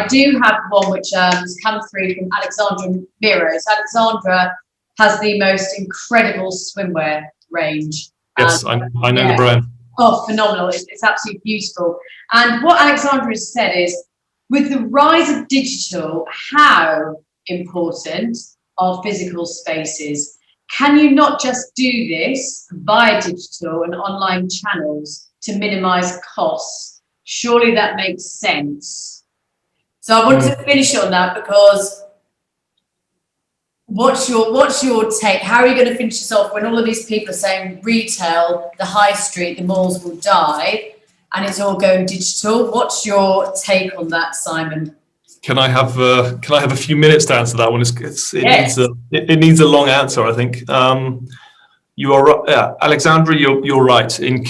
do have one which has come through from Alexandra Miro. So Alexandra has the most incredible swimwear range. Yes, I know the brand. Oh, phenomenal. It's absolutely beautiful. And what Alexandra has said is, with the rise of digital, how important are physical spaces? Can you not just do this via digital and online channels to minimize costs? Surely that makes sense. So I wanted to finish on that, because what's your take? How are you going to finish this off when all of these people are saying retail, the high street, the malls will die, and it's all going digital? What's your take on that, Simon? Can I have a few minutes to answer that one? It needs a long answer, I think. You are right, yeah, Alexandra. You're right. In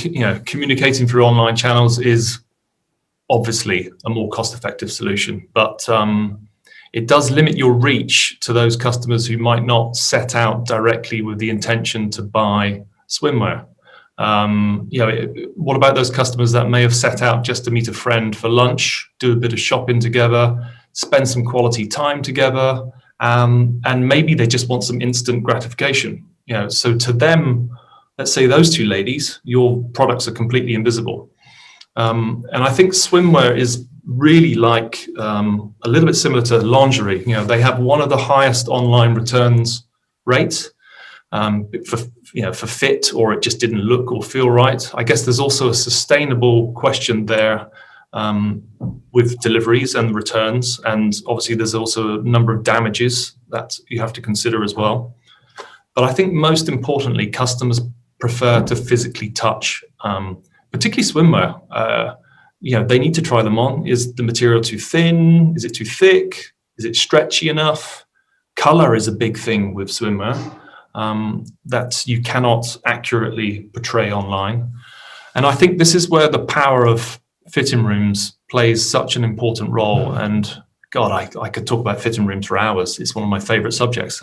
communicating through online channels is obviously a more cost-effective solution, but it does limit your reach to those customers who might not set out directly with the intention to buy swimwear. What about those customers that may have set out just to meet a friend for lunch, do a bit of shopping together, spend some quality time together, and maybe they just want some instant gratification? So to them, let's say those two ladies, your products are completely invisible. And I think swimwear is really like a little bit similar to lingerie. They have one of the highest online returns rates for fit, or it just didn't look or feel right. I guess there's also a sustainable question there with deliveries and returns, and obviously there's also a number of damages that you have to consider as well. But I think most importantly, customers prefer to physically touch, particularly swimwear. They need to try them on. Is the material too thin? Is it too thick? Is it stretchy enough? Color is a big thing with swimwear that you cannot accurately portray online. And I think this is where the power of fitting rooms plays such an important role. And God, I could talk about fitting rooms for hours. It's one of my favorite subjects.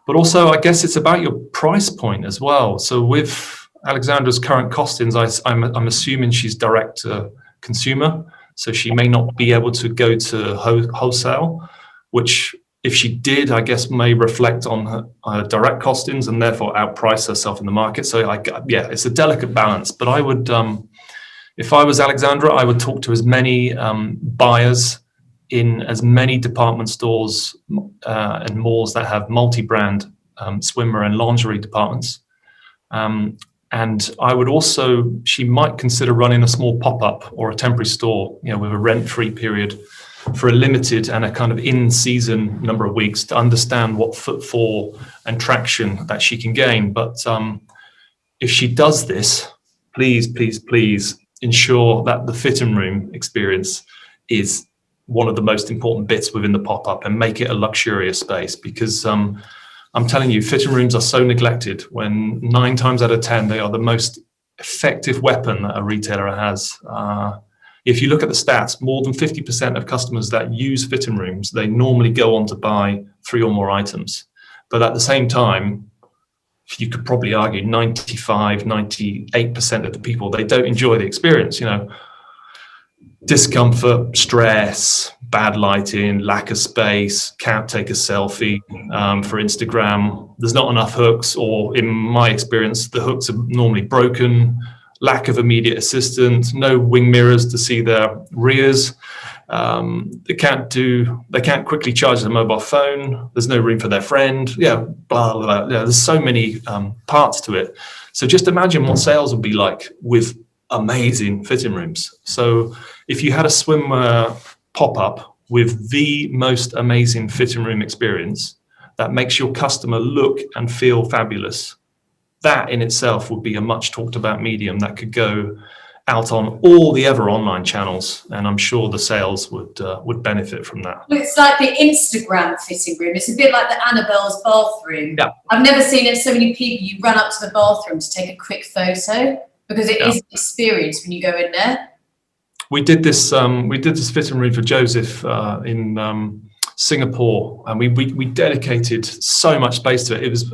But also, I guess it's about your price point as well. So with Alexandra's current costings, I'm assuming she's direct to consumer, so she may not be able to go to wholesale, which if she did, I guess may reflect on her direct costings and therefore outprice herself in the market. So it's a delicate balance. But I would, if I was Alexandra, I would talk to as many buyers in as many department stores and malls that have multi-brand swimwear and lingerie departments. And I would also, she might consider running a small pop-up or a temporary store, with a rent-free period for a limited and a kind of in-season number of weeks to understand what footfall and traction that she can gain. But if she does this, please, please, please ensure that the fitting room experience is one of the most important bits within the pop-up, and make it a luxurious space, because I'm telling you, fitting rooms are so neglected, when 9 times out of 10, they are the most effective weapon that a retailer has. If you look at the stats, more than 50% of customers that use fitting rooms, they normally go on to buy 3 or more items. But at the same time, you could probably argue 95, 98% of the people, they don't enjoy the experience, discomfort, stress, bad lighting, lack of space, can't take a selfie for Instagram. There's not enough hooks, or in my experience, the hooks are normally broken, lack of immediate assistance, no wing mirrors to see their rears. They can't quickly charge their mobile phone. There's no room for their friend. Blah, blah, blah. There's so many parts to it. So just imagine what sales would be like with amazing fitting rooms. So if you had a swimwear pop-up with the most amazing fitting room experience that makes your customer look and feel fabulous, that in itself would be a much talked about medium that could go out on all the other online channels, and I'm sure the sales would benefit from that. It's like the Instagram fitting room. It's a bit like the Annabelle's bathroom. Yeah. I've never seen it so many people. You run up to the bathroom to take a quick photo, because it is an experience when you go in there. We did this fitting room for Joseph in Singapore, and we dedicated so much space to it. It was,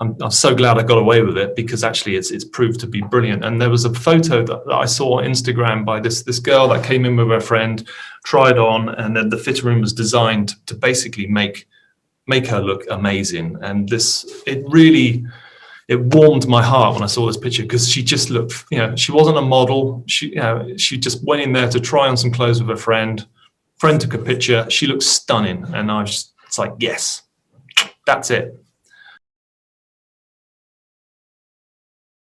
I'm so glad I got away with it, because actually it's proved to be brilliant. And there was a photo that I saw on Instagram by this girl that came in with her friend, tried on, and then the fit room was designed to basically make her look amazing. And it warmed my heart when I saw this picture, because she just looked, she wasn't a model. She just went in there to try on some clothes with her friend. Friend took a picture. She looked stunning, and it's like, yes, that's it.